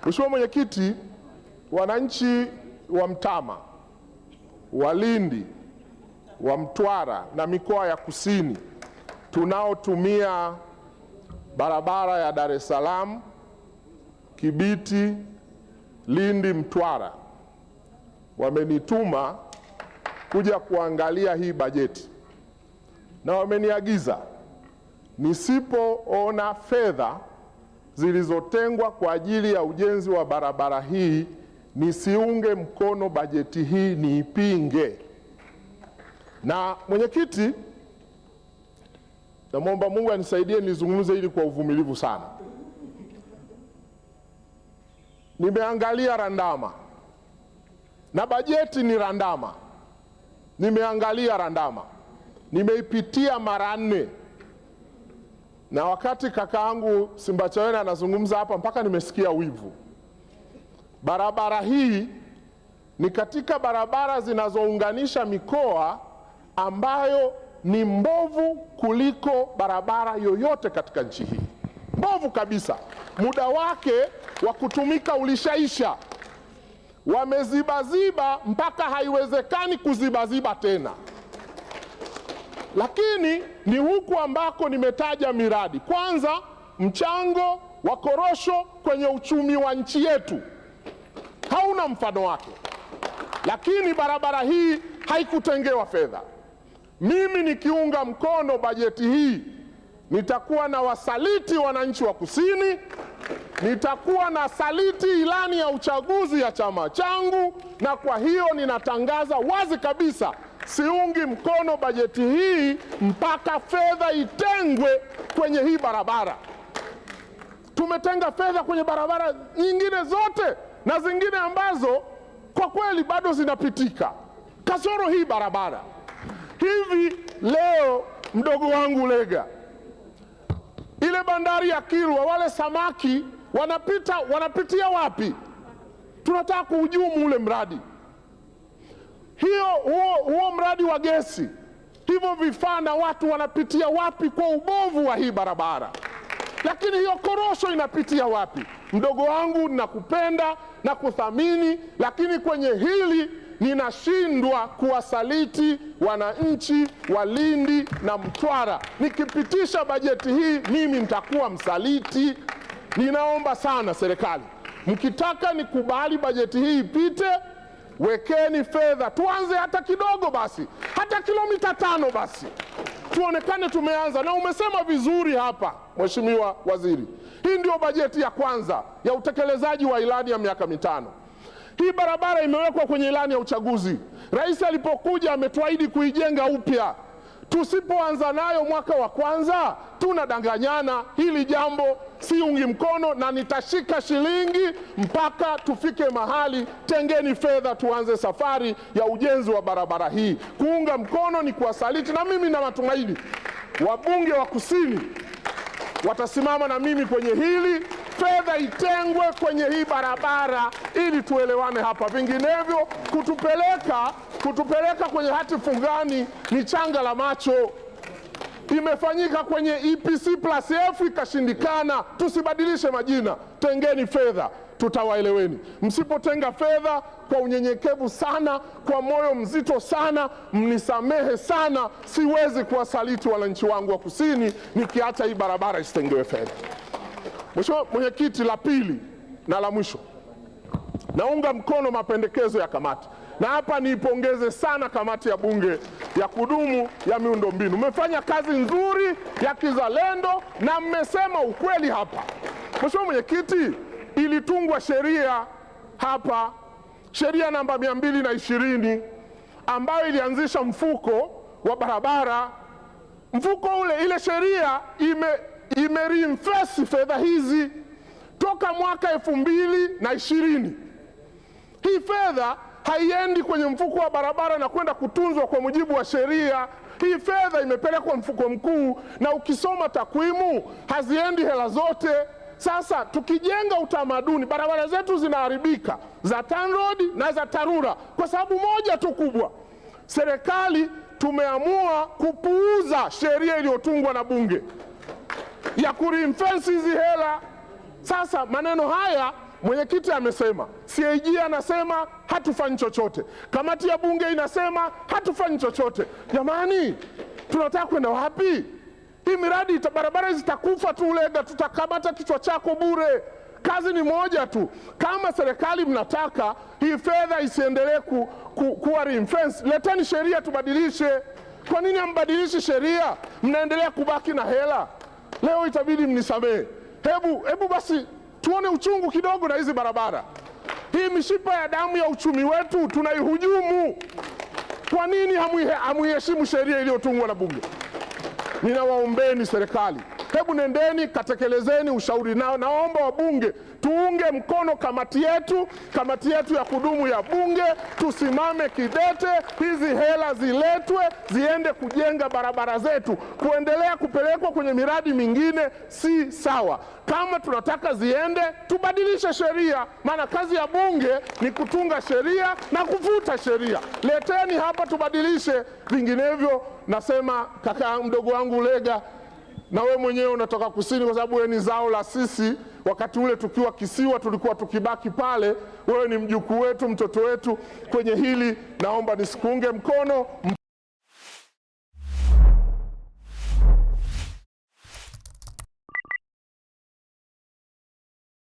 Mheshimiwa Mwenyekiti, wananchi wa Mtama, wa Lindi, wa Mtwara na mikoa ya kusini tunaotumia barabara ya Dar es Salaam, Kibiti, Lindi, Mtwara wamenituma kuja kuangalia hii bajeti na wameniagiza nisipoona fedha zilizotengwa kwa ajili ya ujenzi wa barabara hii nisiunge mkono bajeti hii, niipinge. Na mwenyekiti, namwomba Mungu anisaidie nizungumze hili kwa uvumilivu sana. Nimeangalia randama na bajeti ni randama. Nimeangalia randama, nimeipitia mara 4, na wakati kakaangu Simbachawene anazungumza hapa mpaka nimesikia wivu. Barabara hii ni katika barabara zinazounganisha mikoa ambayo ni mbovu kuliko barabara yoyote katika nchi hii, mbovu kabisa. Muda wake wa kutumika ulishaisha. Wamezibaziba mpaka haiwezekani kuzibaziba tena. Lakini ni huku ambako nimetaja miradi. Kwanza, mchango wa korosho kwenye uchumi wa nchi yetu hauna mfano wake, lakini barabara hii haikutengewa fedha. Mimi nikiunga mkono bajeti hii nitakuwa na wasaliti wananchi wa kusini, nitakuwa na saliti ilani ya uchaguzi ya chama changu, na kwa hiyo ninatangaza wazi kabisa siungi mkono bajeti hii mpaka fedha itengwe kwenye hii barabara. Tumetenga fedha kwenye barabara nyingine zote na zingine ambazo kwa kweli bado zinapitika, kasoro hii barabara. Hivi leo mdogo wangu Lega, ile bandari ya Kilwa, wale samaki wanapitia wapi? Tunataka kuhujumu ule mradi. Huo mradi wa gesi, hivyo vifaa na watu wanapitia wapi kwa ubovu wa hii barabara? Lakini hiyo korosho inapitia wapi? Mdogo wangu, nakupenda na kuthamini, lakini kwenye hili ninashindwa kuwasaliti wananchi wa Lindi na Mtwara. Nikipitisha bajeti hii mimi nitakuwa msaliti. Ninaomba sana serikali, mkitaka nikubali bajeti hii ipite, wekeni fedha, tuanze hata kidogo basi, hata kilomita 5 basi, tuonekane tumeanza. Na umesema vizuri hapa Mheshimiwa Waziri, hii ndio bajeti ya kwanza ya utekelezaji wa ilani ya miaka 5. Hii barabara imewekwa kwenye ilani ya uchaguzi. Rais alipokuja ametuahidi kuijenga upya. Tusipoanza nayo mwaka wa kwanza tunadanganyana. Hili jambo siungi mkono, na nitashika shilingi mpaka tufike mahali. Tengeni fedha, tuanze safari ya ujenzi wa barabara hii. Kuunga mkono ni kuwasaliti, na mimi na matumaini wabunge wa kusini watasimama na mimi kwenye hili. Fedha itengwe kwenye hii barabara ili tuelewane hapa, vinginevyo kutupeleka kwenye hati fungani ni changa la macho. Imefanyika kwenye EPC+F ikashindikana. Tusibadilishe majina, tengeni fedha, tutawaeleweni. Msipotenga fedha, kwa unyenyekevu sana, kwa moyo mzito sana, mnisamehe sana, siwezi kuwasaliti wananchi wangu wa kusini nikiacha hii barabara isitengewe fedha. Mheshimiwa Mwenyekiti, la pili na la mwisho, naunga mkono mapendekezo ya kamati, na hapa niipongeze sana kamati ya Bunge ya kudumu ya miundombinu. Mmefanya kazi nzuri ya kizalendo na mmesema ukweli hapa. Mheshimiwa Mwenyekiti, ilitungwa sheria hapa, sheria namba 220 ambayo ilianzisha mfuko wa barabara. Mfuko ile sheria imerinfesi fedha hizi toka mwaka 2020. Hii fedha haiendi kwenye mfuko wa barabara na kwenda kutunzwa kwa mujibu wa sheria. Hii fedha imepelekwa mfuko mkuu, na ukisoma takwimu haziendi hela zote. Sasa tukijenga utamaduni, barabara zetu zinaharibika, za TANROADS na za TARURA, kwa sababu moja tu kubwa: serikali tumeamua kupuuza sheria iliyotungwa na Bunge ya kurinfensi hizi hela. Sasa maneno haya mwenyekiti amesema, CAG anasema hatufanyi chochote, kamati ya bunge inasema hatufanyi chochote. Jamani, tunataka kwenda wapi? Hii miradi barabara zitakufa tu Ulega, tutakamata kichwa chako bure. Kazi ni moja tu. Kama serikali mnataka hii fedha isiendelee kuwa ring-fence, leteni sheria tubadilishe. Kwa nini mbadilishi sheria? Mnaendelea kubaki na hela. Leo itabidi mnisamehe. Hebu basi tuone uchungu kidogo na hizi barabara. Hii mishipa ya damu ya uchumi wetu tunaihujumu. Kwa nini hamuiheshimu sheria iliyotungwa na bunge? Ninawaombeni serikali, hebu nendeni katekelezeni ushauri nao. Naomba wabunge tuunge mkono kamati yetu ya kudumu ya bunge, tusimame kidete, hizi hela ziletwe ziende kujenga barabara zetu. Kuendelea kupelekwa kwenye miradi mingine si sawa. Kama tunataka ziende, tubadilishe sheria, maana kazi ya bunge ni kutunga sheria na kufuta sheria. Leteni hapa tubadilishe, vinginevyo nasema kaka mdogo wangu Ulega, na wewe mwenyewe unatoka kusini kwa sababu wewe ni zao la sisi. Wakati ule tukiwa kisiwa tulikuwa tukibaki pale, wewe ni mjukuu wetu, mtoto wetu. Kwenye hili naomba nisikuunge mkono.